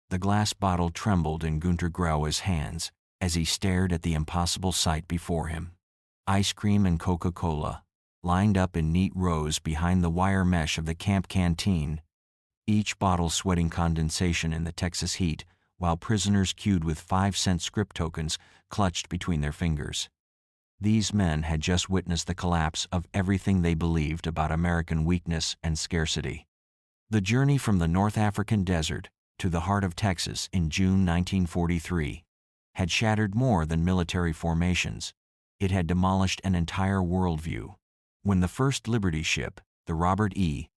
The glass bottle trembled in Günter Graue's hands as he stared at the impossible sight before him. Ice cream and Coca-Cola, lined up in neat rows behind the wire mesh of the camp canteen, each bottle sweating condensation in the Texas heat, while prisoners queued with 5-cent script tokens clutched between their fingers. These men had just witnessed the collapse of everything they believed about American weakness and scarcity. The journey from the North African desert to the heart of Texas in June 1943 had shattered more than military formations. It had demolished an entire worldview. When the first Liberty ship, the Robert E.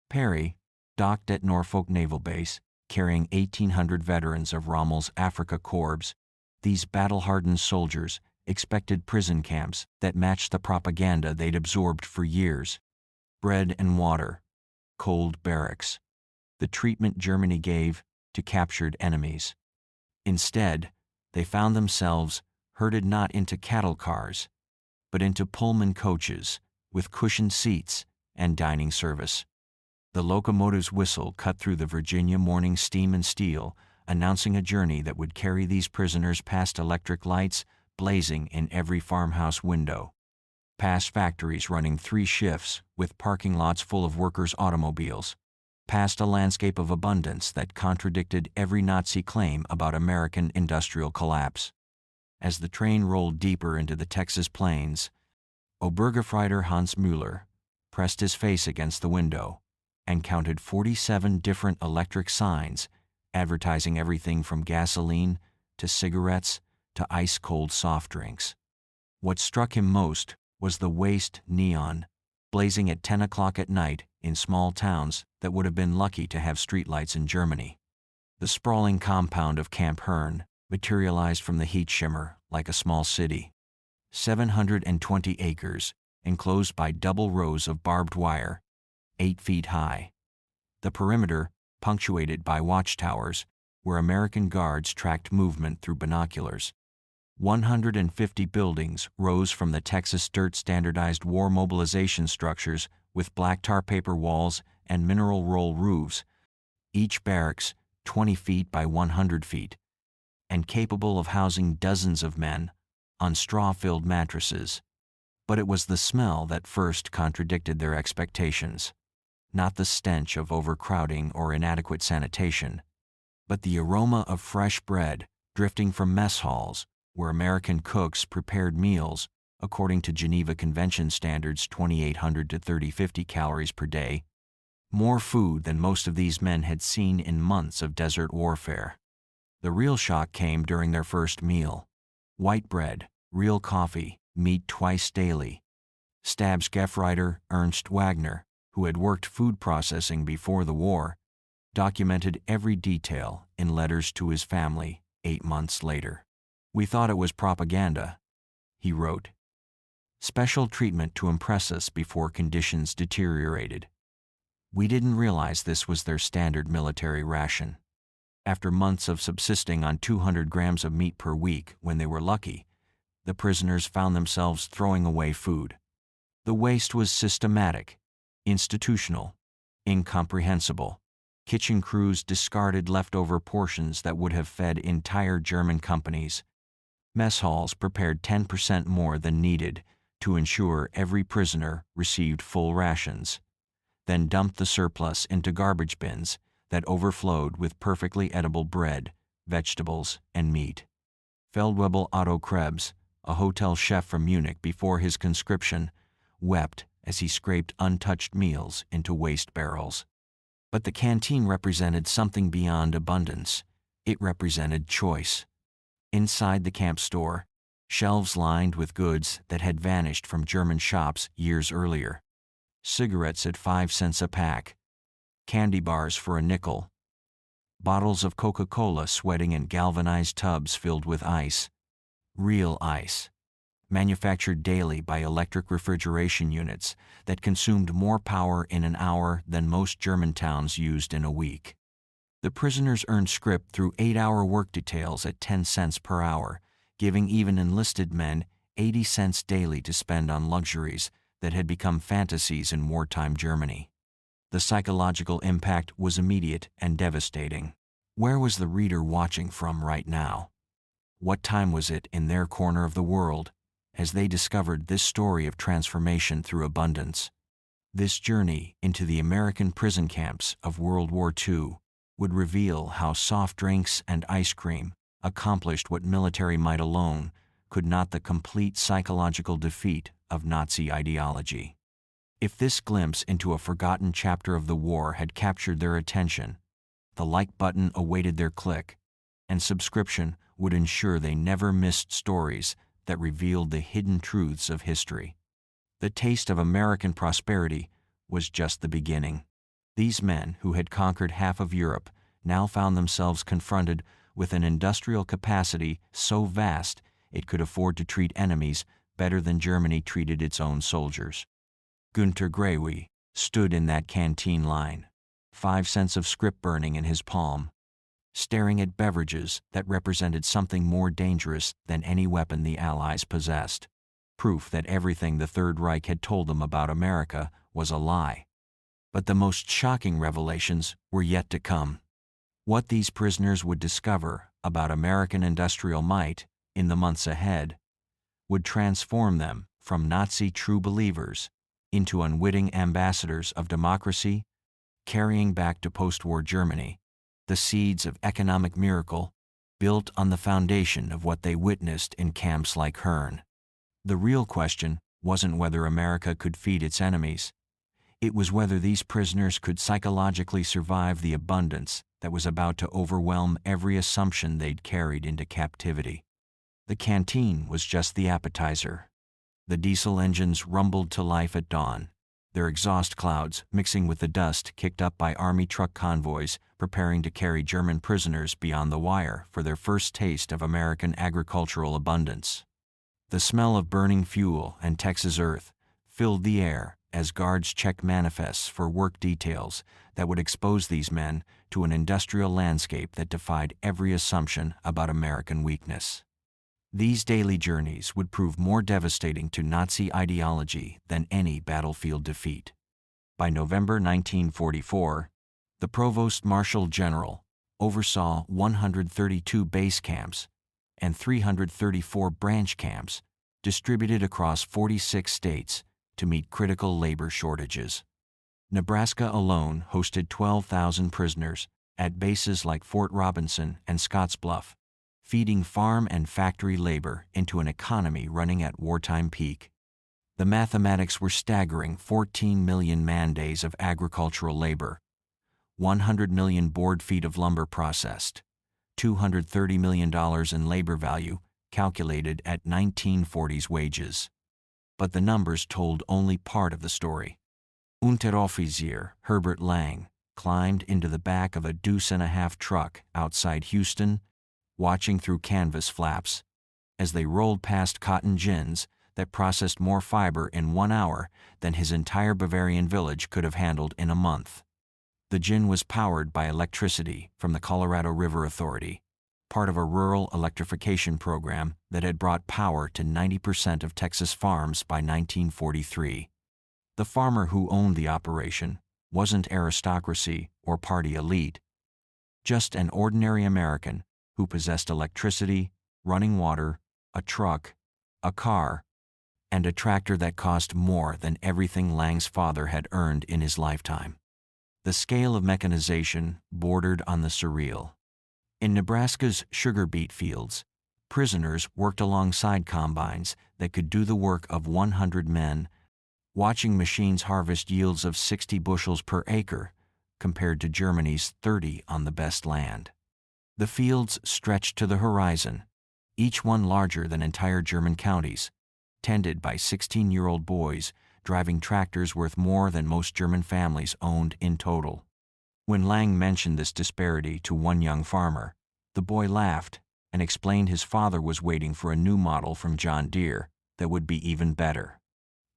Peary, docked at Norfolk Naval Base, carrying 1,800 veterans of Rommel's Africa Corps, these battle-hardened soldiers expected prison camps that matched the propaganda they'd absorbed for years. Bread and water, cold barracks, the treatment Germany gave to captured enemies. Instead, they found themselves herded not into cattle cars, but into Pullman coaches with cushioned seats and dining service. The locomotive's whistle cut through the Virginia morning steam and steel, announcing a journey that would carry these prisoners past electric lights blazing in every farmhouse window, past factories running 3 shifts with parking lots full of workers' automobiles, past a landscape of abundance that contradicted every Nazi claim about American industrial collapse. As the train rolled deeper into the Texas plains, Obergefreiter Hans Müller pressed his face against the window and counted 47 different electric signs advertising everything from gasoline to cigarettes to ice-cold soft drinks. What struck him most was the waste neon, blazing at 10 o'clock at night in small towns that would have been lucky to have streetlights in Germany. The sprawling compound of Camp Hearn materialized from the heat shimmer like a small city. 720 acres, enclosed by double rows of barbed wire, 8 feet high. The perimeter, punctuated by watchtowers, where American guards tracked movement through binoculars. 150 buildings rose from the Texas dirt standardized war mobilization structures with black tar paper walls and mineral roll roofs, each barracks 20 feet by 100 feet, and capable of housing dozens of men on straw-filled mattresses. But it was the smell that first contradicted their expectations. Not the stench of overcrowding or inadequate sanitation, but the aroma of fresh bread drifting from mess halls where American cooks prepared meals according to Geneva Convention standards 2,800 to 3,050 calories per day, more food than most of these men had seen in months of desert warfare. The real shock came during their first meal. White bread, real coffee, meat twice daily. Stabsgefreiter Ernst Wagner, who had worked food processing before the war, documented every detail in letters to his family 8 months later. "We thought it was propaganda," he wrote. "Special treatment to impress us before conditions deteriorated. We didn't realize this was their standard military ration." After months of subsisting on 200 grams of meat per week when they were lucky, the prisoners found themselves throwing away food. The waste was systematic, institutional, incomprehensible. Kitchen crews discarded leftover portions that would have fed entire German companies. Mess halls prepared 10% more than needed to ensure every prisoner received full rations, then dumped the surplus into garbage bins that overflowed with perfectly edible bread, vegetables, and meat. Feldwebel Otto Krebs, a hotel chef from Munich before his conscription, wept as he scraped untouched meals into waste barrels. But the canteen represented something beyond abundance. It represented choice. Inside the camp store, shelves lined with goods that had vanished from German shops years earlier. Cigarettes at 5 cents a pack, candy bars for a nickel, bottles of Coca-Cola sweating in galvanized tubs filled with ice. Real ice, manufactured daily by electric refrigeration units that consumed more power in an hour than most German towns used in a week. The prisoners earned scrip through 8-hour work details at 10 cents per hour, giving even enlisted men 80 cents daily to spend on luxuries that had become fantasies in wartime Germany. The psychological impact was immediate and devastating. Where was the reader watching from right now? What time was it in their corner of the world as they discovered this story of transformation through abundance? This journey into the American prison camps of World War II would reveal how soft drinks and ice cream accomplished what military might alone could not: the complete psychological defeat of Nazi ideology. If this glimpse into a forgotten chapter of the war had captured their attention, the like button awaited their click, and subscription would ensure they never missed stories that revealed the hidden truths of history. The taste of American prosperity was just the beginning. These men, who had conquered half of Europe, now found themselves confronted with an industrial capacity so vast it could afford to treat enemies better than Germany treated its own soldiers. Günter Graue stood in that canteen line, 5 cents of scrip burning in his palm, staring at beverages that represented something more dangerous than any weapon the Allies possessed. Proof that everything the Third Reich had told them about America was a lie. But the most shocking revelations were yet to come. What these prisoners would discover about American industrial might in the months ahead would transform them from Nazi true believers into unwitting ambassadors of democracy, carrying back to post-war Germany the seeds of economic miracle built on the foundation of what they witnessed in camps like Herne. The real question wasn't whether America could feed its enemies. It was whether these prisoners could psychologically survive the abundance that was about to overwhelm every assumption they'd carried into captivity. The canteen was just the appetizer. The diesel engines rumbled to life at dawn, their exhaust clouds mixing with the dust kicked up by army truck convoys preparing to carry German prisoners beyond the wire for their first taste of American agricultural abundance. The smell of burning fuel and Texas earth filled the air as guards checked manifests for work details that would expose these men to an industrial landscape that defied every assumption about American weakness. These daily journeys would prove more devastating to Nazi ideology than any battlefield defeat. By November 1944, the Provost Marshal General oversaw 132 base camps and 334 branch camps distributed across 46 states to meet critical labor shortages. Nebraska alone hosted 12,000 prisoners at bases like Fort Robinson and Scottsbluff, feeding farm and factory labor into an economy running at wartime peak. The mathematics were staggering: 14 million man-days of agricultural labor, 100 million board feet of lumber processed, $230 million in labor value calculated at 1940s wages. But the numbers told only part of the story. Unteroffizier Herbert Lang climbed into the back of a deuce-and-a-half truck outside Houston, watching through canvas flaps as they rolled past cotton gins that processed more fiber in 1 hour than his entire Bavarian village could have handled in a month. The gin was powered by electricity from the Colorado River Authority, part of a rural electrification program that had brought power to 90% of Texas farms by 1943. The farmer who owned the operation wasn't aristocracy or party elite, just an ordinary American who possessed electricity, running water, a truck, a car, and a tractor that cost more than everything Lang's father had earned in his lifetime. The scale of mechanization bordered on the surreal. In Nebraska's sugar beet fields, prisoners worked alongside combines that could do the work of 100 men, watching machines harvest yields of 60 bushels per acre compared to Germany's 30 on the best land. The fields stretched to the horizon, each one larger than entire German counties, tended by 16-year-old boys driving tractors worth more than most German families owned in total. When Lang mentioned this disparity to one young farmer, the boy laughed and explained his father was waiting for a new model from John Deere that would be even better.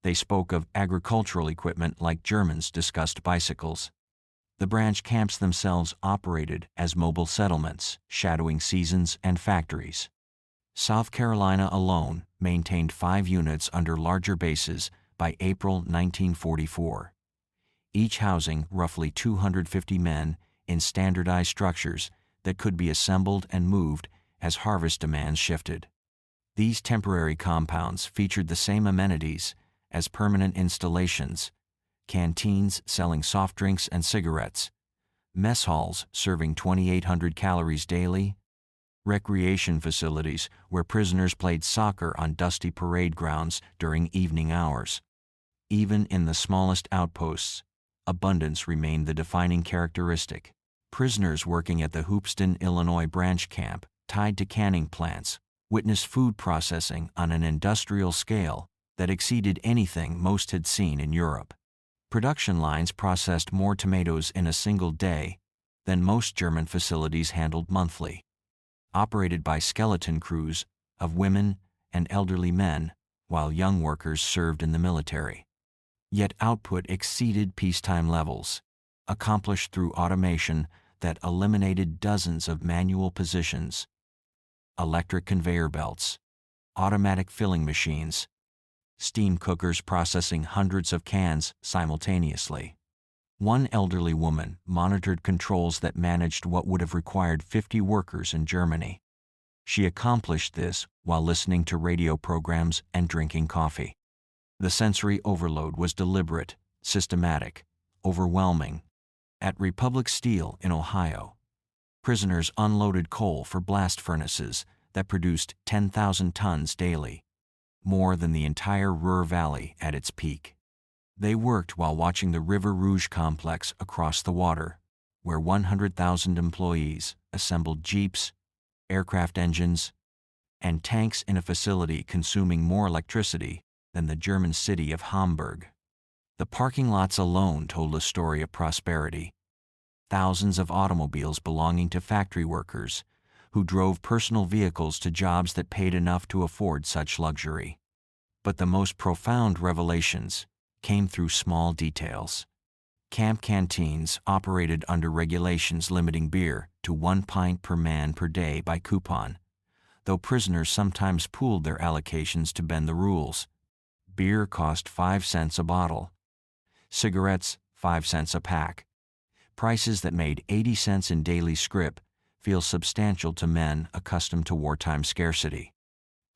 They spoke of agricultural equipment like Germans discussed bicycles. The branch camps themselves operated as mobile settlements, shadowing seasons and factories. South Carolina alone maintained 5 units under larger bases by April 1944, each housing roughly 250 men in standardized structures that could be assembled and moved as harvest demands shifted. These temporary compounds featured the same amenities as permanent installations: canteens selling soft drinks and cigarettes, mess halls serving 2,800 calories daily, recreation facilities where prisoners played soccer on dusty parade grounds during evening hours. Even in the smallest outposts, abundance remained the defining characteristic. Prisoners working at the Hoopeston, Illinois branch camp, tied to canning plants, witnessed food processing on an industrial scale that exceeded anything most had seen in Europe. Production lines processed more tomatoes in a single day than most German facilities handled monthly. Operated by skeleton crews of women and elderly men, while young workers served in the military. Yet output exceeded peacetime levels, accomplished through automation that eliminated dozens of manual positions: electric conveyor belts, automatic filling machines, steam cookers processing hundreds of cans simultaneously. One elderly woman monitored controls that managed what would have required 50 workers in Germany. She accomplished this while listening to radio programs and drinking coffee. The sensory overload was deliberate, systematic, overwhelming. At Republic Steel in Ohio, prisoners unloaded coal for blast furnaces that produced 10,000 tons daily, more than the entire Ruhr Valley at its peak. They worked while watching the River Rouge complex across the water, where 100,000 employees assembled jeeps, aircraft engines, and tanks in a facility consuming more electricity than the German city of Hamburg. The parking lots alone told a story of prosperity. Thousands of automobiles belonging to factory workers who drove personal vehicles to jobs that paid enough to afford such luxury. But the most profound revelations came through small details. Camp canteens operated under regulations limiting beer to 1 pint per man per day by coupon, though prisoners sometimes pooled their allocations to bend the rules. Beer cost 5 cents a bottle, cigarettes 5 cents a pack. Prices that made 80 cents in daily scrip feel substantial to men accustomed to wartime scarcity.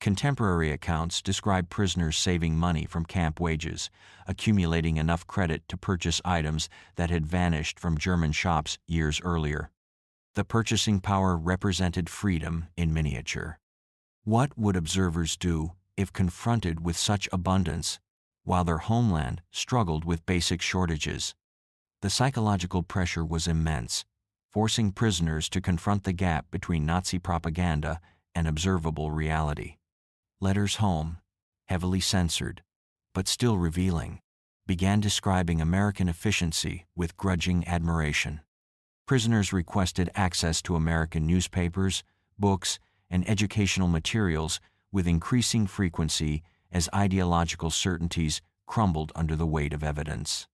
Contemporary accounts describe prisoners saving money from camp wages, accumulating enough credit to purchase items that had vanished from German shops years earlier. The purchasing power represented freedom in miniature. What would observers do if confronted with such abundance, while their homeland struggled with basic shortages? The psychological pressure was immense, forcing prisoners to confront the gap between Nazi propaganda and observable reality. Letters home, heavily censored, but still revealing, began describing American efficiency with grudging admiration. Prisoners requested access to American newspapers, books, and educational materials with increasing frequency as ideological certainties crumbled under the weight of evidence.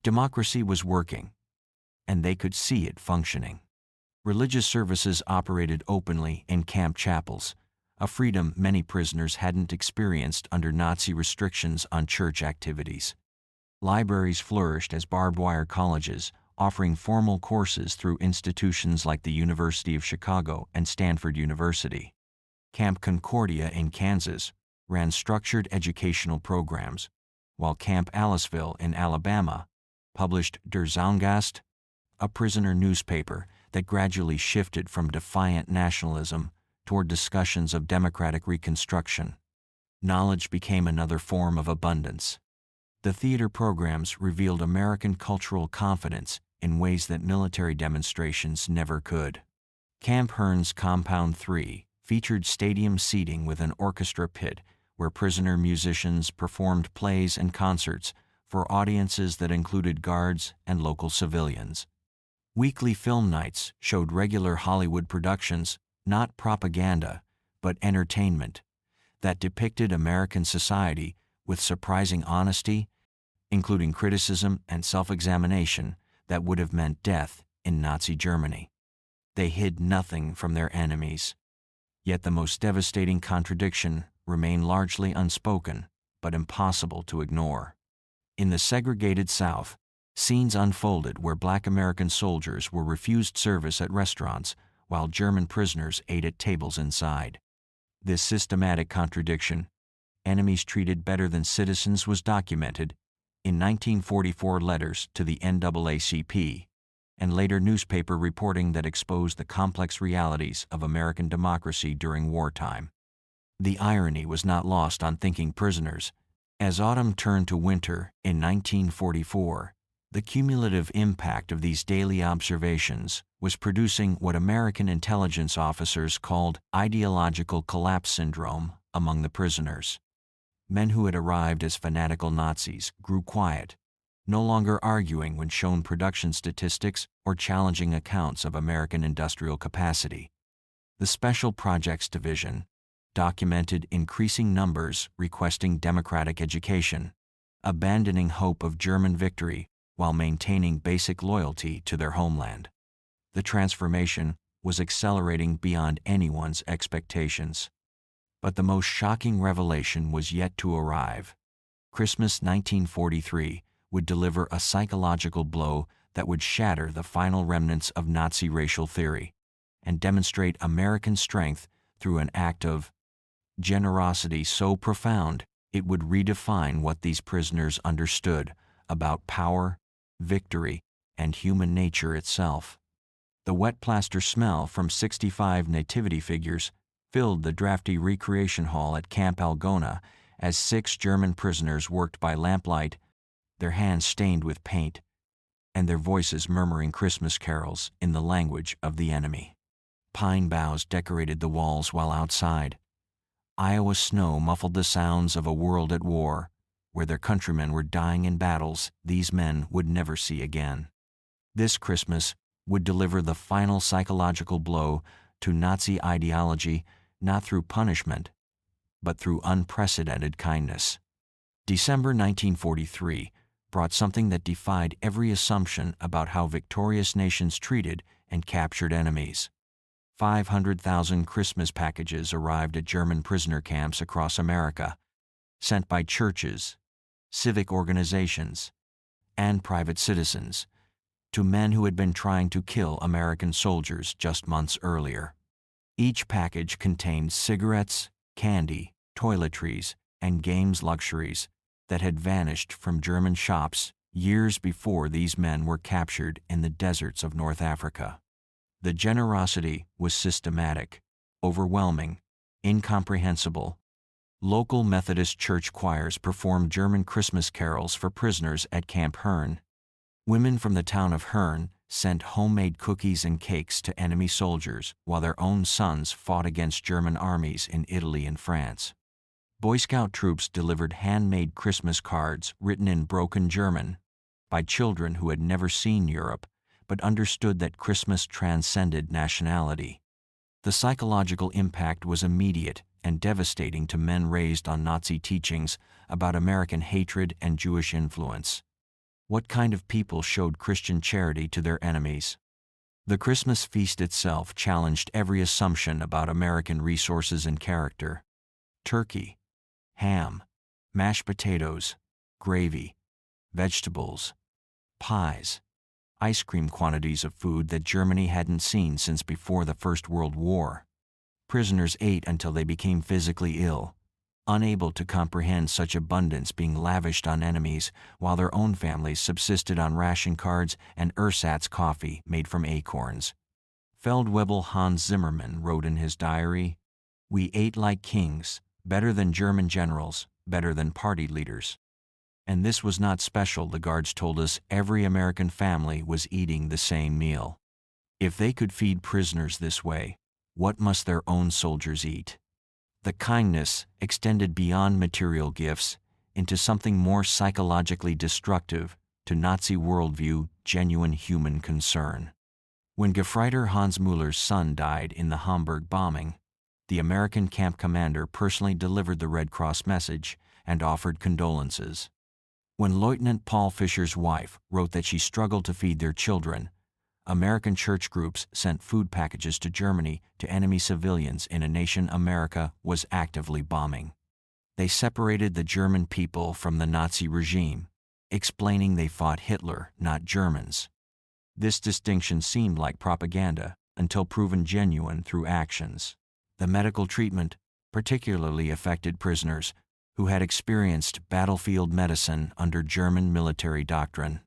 Democracy was working, and they could see it functioning. Religious services operated openly in camp chapels, a freedom many prisoners hadn't experienced under Nazi restrictions on church activities. Libraries flourished as barbed wire colleges, offering formal courses through institutions like the University of Chicago and Stanford University. Camp Concordia in Kansas ran structured educational programs, while Camp Aliceville in Alabama published Der Zaungast, a prisoner newspaper that gradually shifted from defiant nationalism toward discussions of democratic reconstruction. Knowledge became another form of abundance. The theater programs revealed American cultural confidence in ways that military demonstrations never could. Camp Hearn's Compound 3 featured stadium seating with an orchestra pit where prisoner musicians performed plays and concerts for audiences that included guards and local civilians. Weekly film nights showed regular Hollywood productions, not propaganda, but entertainment, that depicted American society with surprising honesty, including criticism and self-examination that would have meant death in Nazi Germany. They hid nothing from their enemies. Yet the most devastating contradiction remained largely unspoken, but impossible to ignore. In the segregated South, scenes unfolded where Black American soldiers were refused service at restaurants, while German prisoners ate at tables inside. This systematic contradiction, enemies treated better than citizens, was documented in 1944 letters to the NAACP, and later newspaper reporting that exposed the complex realities of American democracy during wartime. The irony was not lost on thinking prisoners. As autumn turned to winter in 1944, the cumulative impact of these daily observations was producing what American intelligence officers called ideological collapse syndrome among the prisoners. Men who had arrived as fanatical Nazis grew quiet, no longer arguing when shown production statistics or challenging accounts of American industrial capacity. The Special Projects Division documented increasing numbers requesting democratic education, abandoning hope of German victory while maintaining basic loyalty to their homeland. The transformation was accelerating beyond anyone's expectations. But the most shocking revelation was yet to arrive. Christmas 1943 would deliver a psychological blow that would shatter the final remnants of Nazi racial theory and demonstrate American strength through an act of generosity so profound it would redefine what these prisoners understood about power, victory, and human nature itself. The wet plaster smell from 65 nativity figures filled the drafty recreation hall at Camp Algona as 6 German prisoners worked by lamplight, their hands stained with paint, and their voices murmuring Christmas carols in the language of the enemy. Pine boughs decorated the walls while outside. Iowa snow muffled the sounds of a world at war, where their countrymen were dying in battles these men would never see again. This Christmas would deliver the final psychological blow to Nazi ideology, not through punishment, but through unprecedented kindness. December 1943 brought something that defied every assumption about how victorious nations treated and captured enemies. 500,000 Christmas packages arrived at German prisoner camps across America, sent by churches, civic organizations, and private citizens, to men who had been trying to kill American soldiers just months earlier. Each package contained cigarettes, candy, toiletries, and games luxuries that had vanished from German shops years before these men were captured in the deserts of North Africa. The generosity was systematic, overwhelming, incomprehensible. Local Methodist church choirs performed German Christmas carols for prisoners at Camp Herne. Women from the town of Herne sent homemade cookies and cakes to enemy soldiers while their own sons fought against German armies in Italy and France. Boy Scout troops delivered handmade Christmas cards written in broken German by children who had never seen Europe but understood that Christmas transcended nationality. The psychological impact was immediate and devastating to men raised on Nazi teachings about American hatred and Jewish influence. What kind of people showed Christian charity to their enemies? The Christmas feast itself challenged every assumption about American resources and character. Turkey, ham, mashed potatoes, gravy, vegetables, pies, ice cream, quantities of food that Germany hadn't seen since before the First World War. Prisoners ate until they became physically ill, unable to comprehend such abundance being lavished on enemies, while their own families subsisted on ration cards and ersatz coffee made from acorns. Feldwebel Hans Zimmermann wrote in his diary, "We ate like kings, better than German generals, better than party leaders." And this was not special, the guards told us. Every American family was eating the same meal. If they could feed prisoners this way, what must their own soldiers eat? The kindness extended beyond material gifts into something more psychologically destructive to Nazi worldview: genuine human concern. When Gefreiter Hans Müller's son died in the Hamburg bombing, the American camp commander personally delivered the Red Cross message and offered condolences. When Lieutenant Paul Fischer's wife wrote that she struggled to feed their children, American church groups sent food packages to Germany to enemy civilians in a nation America was actively bombing. They separated the German people from the Nazi regime, explaining they fought Hitler, not Germans. This distinction seemed like propaganda, until proven genuine through actions. The medical treatment particularly affected prisoners who had experienced battlefield medicine under German military doctrine.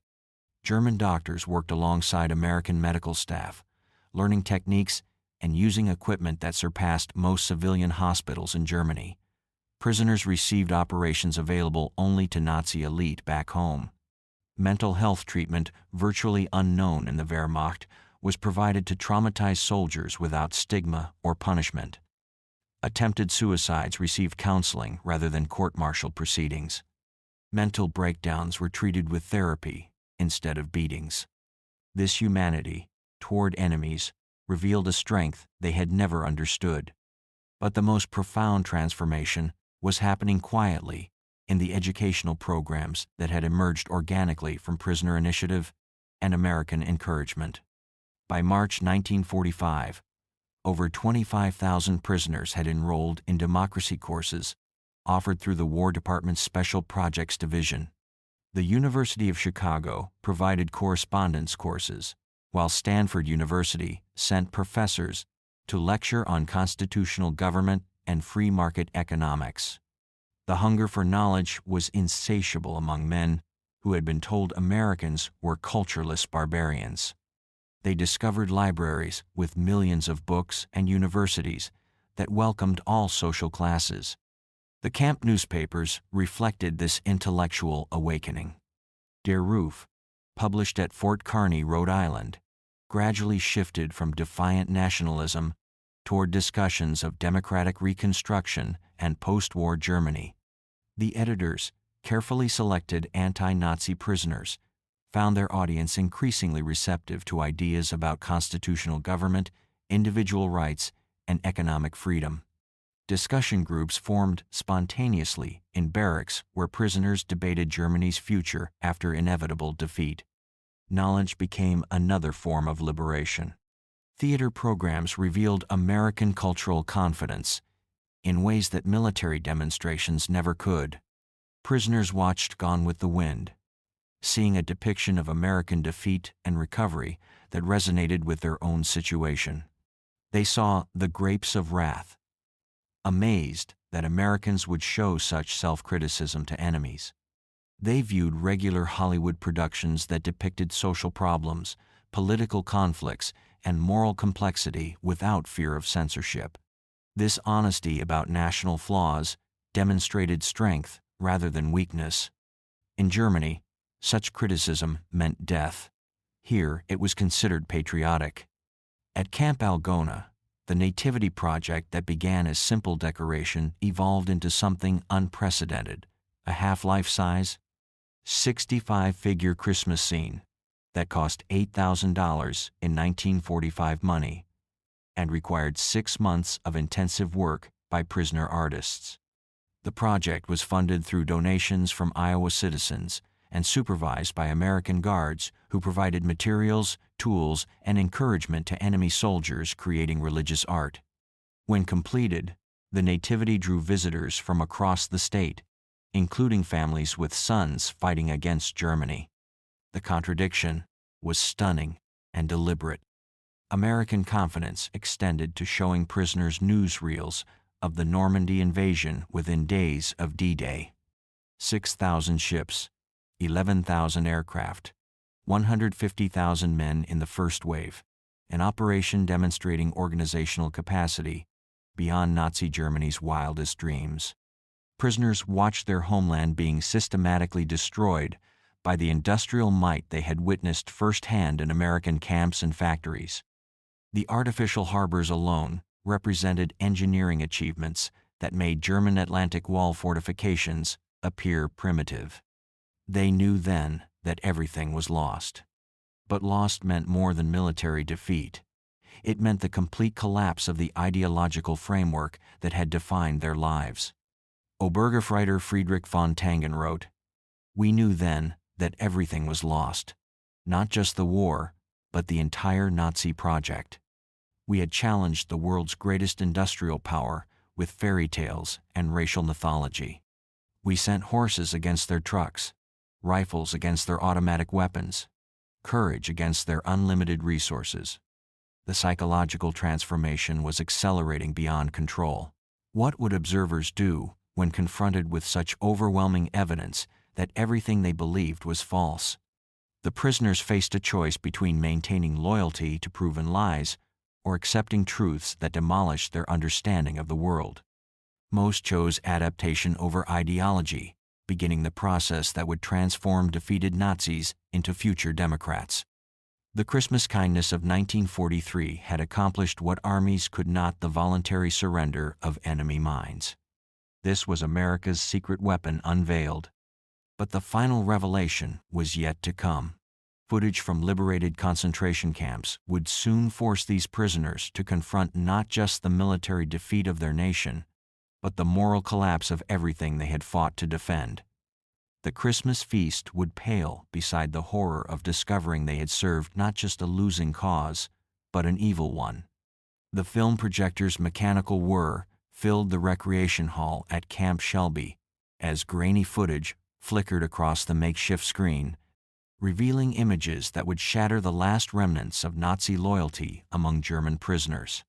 German doctors worked alongside American medical staff, learning techniques and using equipment that surpassed most civilian hospitals in Germany. Prisoners received operations available only to Nazi elite back home. Mental health treatment, virtually unknown in the Wehrmacht, was provided to traumatized soldiers without stigma or punishment. Attempted suicides received counseling rather than court-martial proceedings. Mental breakdowns were treated with therapy instead of beatings. This humanity toward enemies revealed a strength they had never understood. But the most profound transformation was happening quietly in the educational programs that had emerged organically from prisoner initiative and American encouragement. By March 1945, over 25,000 prisoners had enrolled in democracy courses offered through the War Department's Special Projects Division. The University of Chicago provided correspondence courses, while Stanford University sent professors to lecture on constitutional government and free market economics. The hunger for knowledge was insatiable among men who had been told Americans were cultureless barbarians. They discovered libraries with millions of books and universities that welcomed all social classes. The camp newspapers reflected this intellectual awakening. Der Ruf, published at Fort Kearny, Rhode Island, gradually shifted from defiant nationalism toward discussions of democratic reconstruction and post-war Germany. The editors, carefully selected anti-Nazi prisoners, found their audience increasingly receptive to ideas about constitutional government, individual rights, and economic freedom. Discussion groups formed spontaneously in barracks where prisoners debated Germany's future after inevitable defeat. Knowledge became another form of liberation. Theater programs revealed American cultural confidence in ways that military demonstrations never could. Prisoners watched Gone with the Wind, seeing a depiction of American defeat and recovery that resonated with their own situation. They saw The Grapes of Wrath, amazed that Americans would show such self-criticism to enemies. They viewed regular Hollywood productions that depicted social problems, political conflicts, and moral complexity without fear of censorship. This honesty about national flaws demonstrated strength rather than weakness. In Germany, such criticism meant death. Here, it was considered patriotic. At Camp Algona, the Nativity project that began as simple decoration evolved into something unprecedented, a half-life-size, 65-figure Christmas scene that cost $8,000 in 1945 money and required 6 months of intensive work by prisoner artists. The project was funded through donations from Iowa citizens and supervised by American guards who provided materials, tools, and encouragement to enemy soldiers creating religious art. When completed, the Nativity drew visitors from across the state, including families with sons fighting against Germany. The contradiction was stunning and deliberate. American confidence extended to showing prisoners newsreels of the Normandy invasion within days of D-Day. 6,000 ships, 11,000 aircraft, 150,000 men in the first wave, an operation demonstrating organizational capacity beyond Nazi Germany's wildest dreams. Prisoners watched their homeland being systematically destroyed by the industrial might they had witnessed firsthand in American camps and factories. The artificial harbors alone represented engineering achievements that made German Atlantic Wall fortifications appear primitive. They knew then that everything was lost. But lost meant more than military defeat. It meant the complete collapse of the ideological framework that had defined their lives. Obergefreiter Friedrich von Tangen wrote, "We knew then that everything was lost, not just the war, but the entire Nazi project. We had challenged the world's greatest industrial power with fairy tales and racial mythology. We sent horses against their trucks, rifles against their automatic weapons, courage against their unlimited resources. The psychological transformation was accelerating beyond control. What would observers do when confronted with such overwhelming evidence that everything they believed was false? The prisoners faced a choice between maintaining loyalty to proven lies or accepting truths that demolished their understanding of the world. Most chose adaptation over ideology, beginning the process that would transform defeated Nazis into future Democrats. The Christmas kindness of 1943 had accomplished what armies could not: the voluntary surrender of enemy minds. This was America's secret weapon unveiled. But the final revelation was yet to come. Footage from liberated concentration camps would soon force these prisoners to confront not just the military defeat of their nation, but the moral collapse of everything they had fought to defend. The Christmas feast would pale beside the horror of discovering they had served not just a losing cause, but an evil one. The film projector's mechanical whir filled the recreation hall at Camp Shelby as grainy footage flickered across the makeshift screen, revealing images that would shatter the last remnants of Nazi loyalty among German prisoners.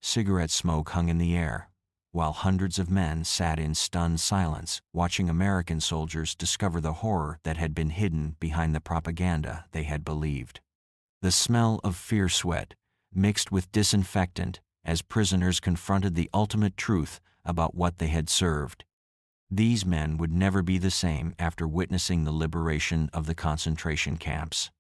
Cigarette smoke hung in the air, while hundreds of men sat in stunned silence, watching American soldiers discover the horror that had been hidden behind the propaganda they had believed. The smell of fear sweat mixed with disinfectant as prisoners confronted the ultimate truth about what they had served. These men would never be the same after witnessing the liberation of the concentration camps.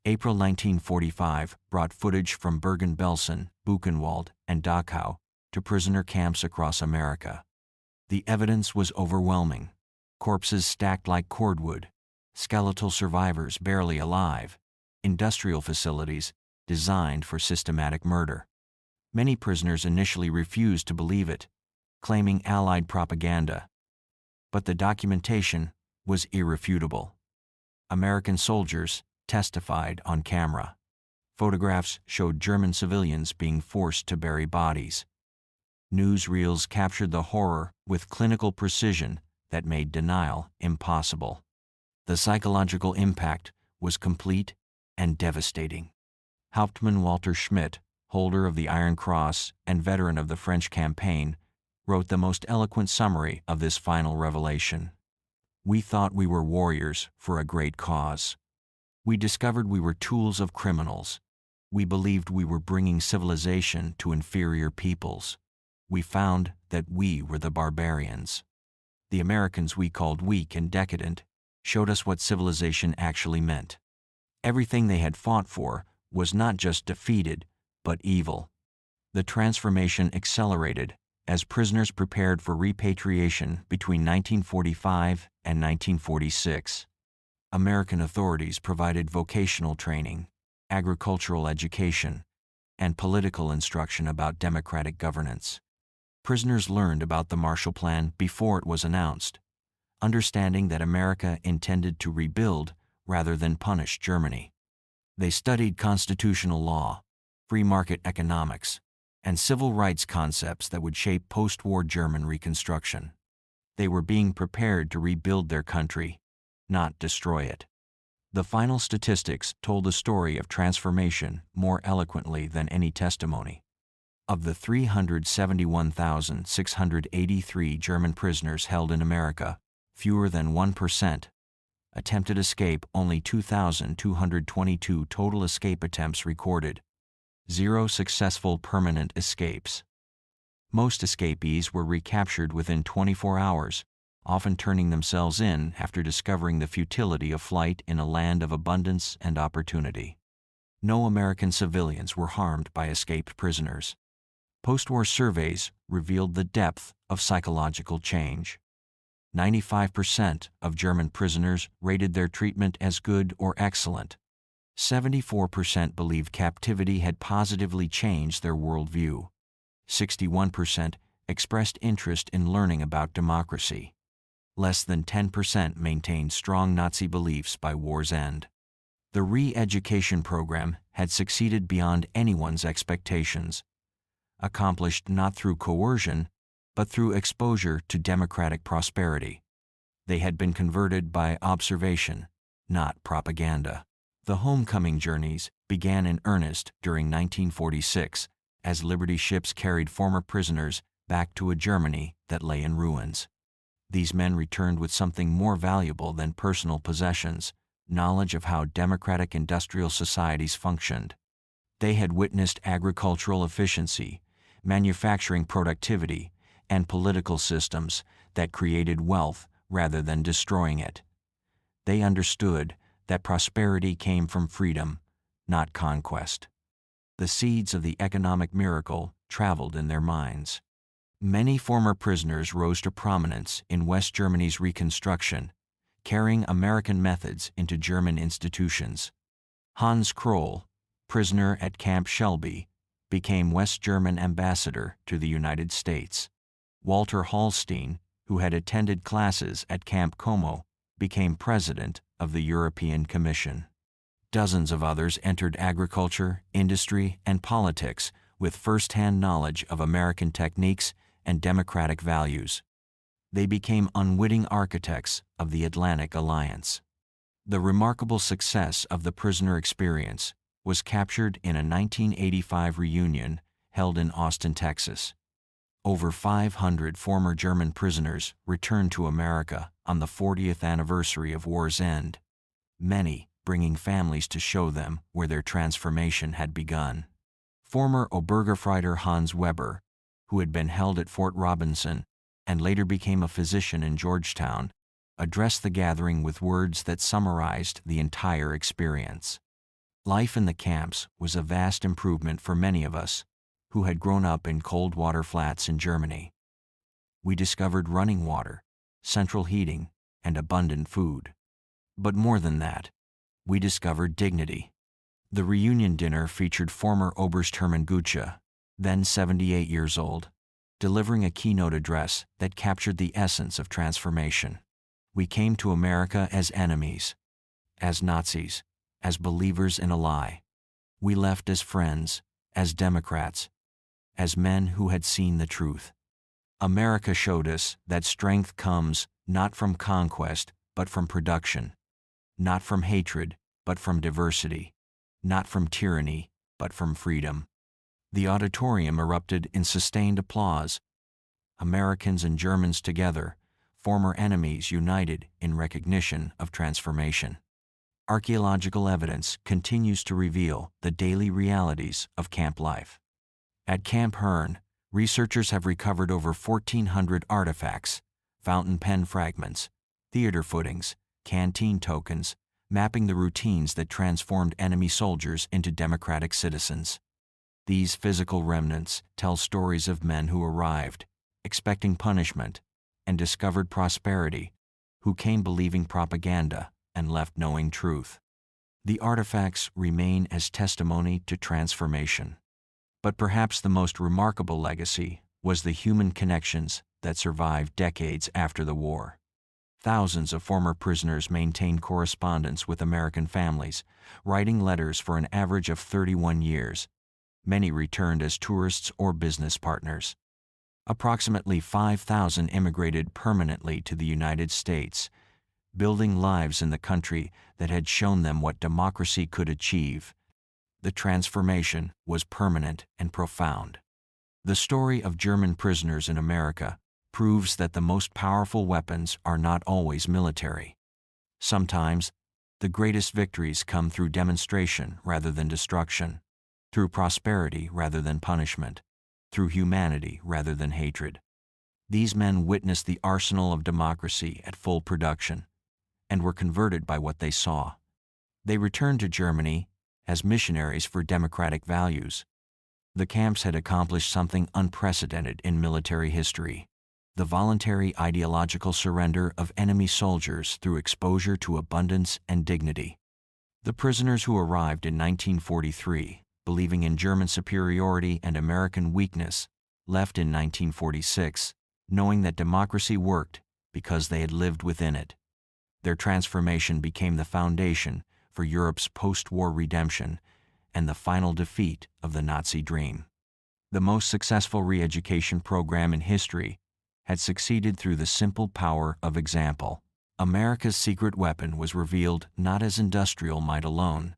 April 1945 brought footage from Bergen-Belsen, Buchenwald, and Dachau to prisoner camps across America. The evidence was overwhelming. Corpses stacked like cordwood, skeletal survivors barely alive, industrial facilities designed for systematic murder. Many prisoners initially refused to believe it, claiming Allied propaganda. But the documentation was irrefutable. American soldiers testified on camera. Photographs showed German civilians being forced to bury bodies. Newsreels captured the horror with clinical precision that made denial impossible. The psychological impact was complete and devastating. Hauptmann Walter Schmidt, holder of the Iron Cross and veteran of the French campaign, wrote the most eloquent summary of this final revelation. "We thought we were warriors for a great cause. We discovered we were tools of criminals. We believed we were bringing civilization to inferior peoples. We found that we were the barbarians. The Americans we called weak and decadent showed us what civilization actually meant. Everything they had fought for was not just defeated, but evil." The transformation accelerated as prisoners prepared for repatriation between 1945 and 1946. American authorities provided vocational training, agricultural education, and political instruction about democratic governance. Prisoners learned about the Marshall Plan before it was announced, understanding that America intended to rebuild rather than punish Germany. They studied constitutional law, free market economics, and civil rights concepts that would shape post-war German reconstruction. They were being prepared to rebuild their country, not destroy it. The final statistics told the story of transformation more eloquently than any testimony. Of the 371,683 German prisoners held in America, fewer than 1% attempted escape. Only 2,222 total escape attempts recorded. 0 successful permanent escapes. Most escapees were recaptured within 24 hours, often turning themselves in after discovering the futility of flight in a land of abundance and opportunity. No American civilians were harmed by escaped prisoners. Post-war surveys revealed the depth of psychological change. 95% of German prisoners rated their treatment as good or excellent. 74% believed captivity had positively changed their worldview. 61% expressed interest in learning about democracy. Less than 10% maintained strong Nazi beliefs by war's end. The re-education program had succeeded beyond anyone's expectations, accomplished not through coercion, but through exposure to democratic prosperity. They had been converted by observation, not propaganda. The homecoming journeys began in earnest during 1946 as Liberty ships carried former prisoners back to a Germany that lay in ruins. These men returned with something more valuable than personal possessions: knowledge of how democratic industrial societies functioned. They had witnessed agricultural efficiency, manufacturing productivity, and political systems that created wealth rather than destroying it. They understood that prosperity came from freedom, not conquest. The seeds of the economic miracle traveled in their minds. Many former prisoners rose to prominence in West Germany's Reconstruction, carrying American methods into German institutions. Hans Kroll, prisoner at Camp Shelby, became West German ambassador to the United States. Walter Hallstein, who had attended classes at Camp Como, became president of the European Commission. Dozens of others entered agriculture, industry, and politics with first-hand knowledge of American techniques and democratic values. They became unwitting architects of the Atlantic Alliance. The remarkable success of the prisoner experience was captured in a 1985 reunion held in Austin, Texas. Over 500 former German prisoners returned to America on the 40th anniversary of war's end, many bringing families to show them where their transformation had begun. Former Obergefreiter Hans Weber, who had been held at Fort Robinson and later became a physician in Georgetown, addressed the gathering with words that summarized the entire experience. Life in the camps was a vast improvement for many of us who had grown up in cold water flats in Germany. We discovered running water, central heating, and abundant food. But more than that, we discovered dignity. The reunion dinner featured former Oberst Hermann Gutsche, then 78 years old, delivering a keynote address that captured the essence of transformation. We came to America as enemies, as Nazis, as believers in a lie. We left as friends, as Democrats, as men who had seen the truth. America showed us that strength comes not from conquest, but from production, not from hatred, but from diversity, not from tyranny, but from freedom. The auditorium erupted in sustained applause. Americans and Germans together, former enemies united in recognition of transformation. Archaeological evidence continues to reveal the daily realities of camp life. At Camp Hearn, researchers have recovered over 1,400 artifacts, fountain pen fragments, theater footings, canteen tokens, mapping the routines that transformed enemy soldiers into democratic citizens. These physical remnants tell stories of men who arrived, expecting punishment, and discovered prosperity, who came believing propaganda and left knowing truth. The artifacts remain as testimony to transformation. But perhaps the most remarkable legacy was the human connections that survived decades after the war. Thousands of former prisoners maintained correspondence with American families, writing letters for an average of 31 years. Many returned as tourists or business partners. Approximately 5,000 immigrated permanently to the United States, building lives in the country that had shown them what democracy could achieve. The transformation was permanent and profound. The story of German prisoners in America proves that the most powerful weapons are not always military. Sometimes, the greatest victories come through demonstration rather than destruction, through prosperity rather than punishment, through humanity rather than hatred. These men witnessed the arsenal of democracy at full production and were converted by what they saw. They returned to Germany as missionaries for democratic values. The camps had accomplished something unprecedented in military history: the voluntary ideological surrender of enemy soldiers through exposure to abundance and dignity. The prisoners who arrived in 1943, believing in German superiority and American weakness, left in 1946, knowing that democracy worked because they had lived within it. Their transformation became the foundation for Europe's post-war redemption and the final defeat of the Nazi dream. The most successful re-education program in history had succeeded through the simple power of example. America's secret weapon was revealed not as industrial might alone,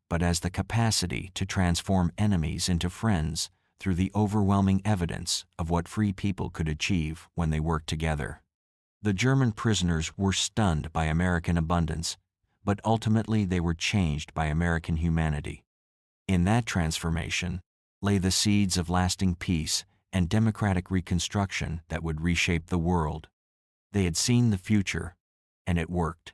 but as the capacity to transform enemies into friends through the overwhelming evidence of what free people could achieve when they worked together. The German prisoners were stunned by American abundance, but ultimately they were changed by American humanity. In that transformation lay the seeds of lasting peace and democratic reconstruction that would reshape the world. They had seen the future, and it worked.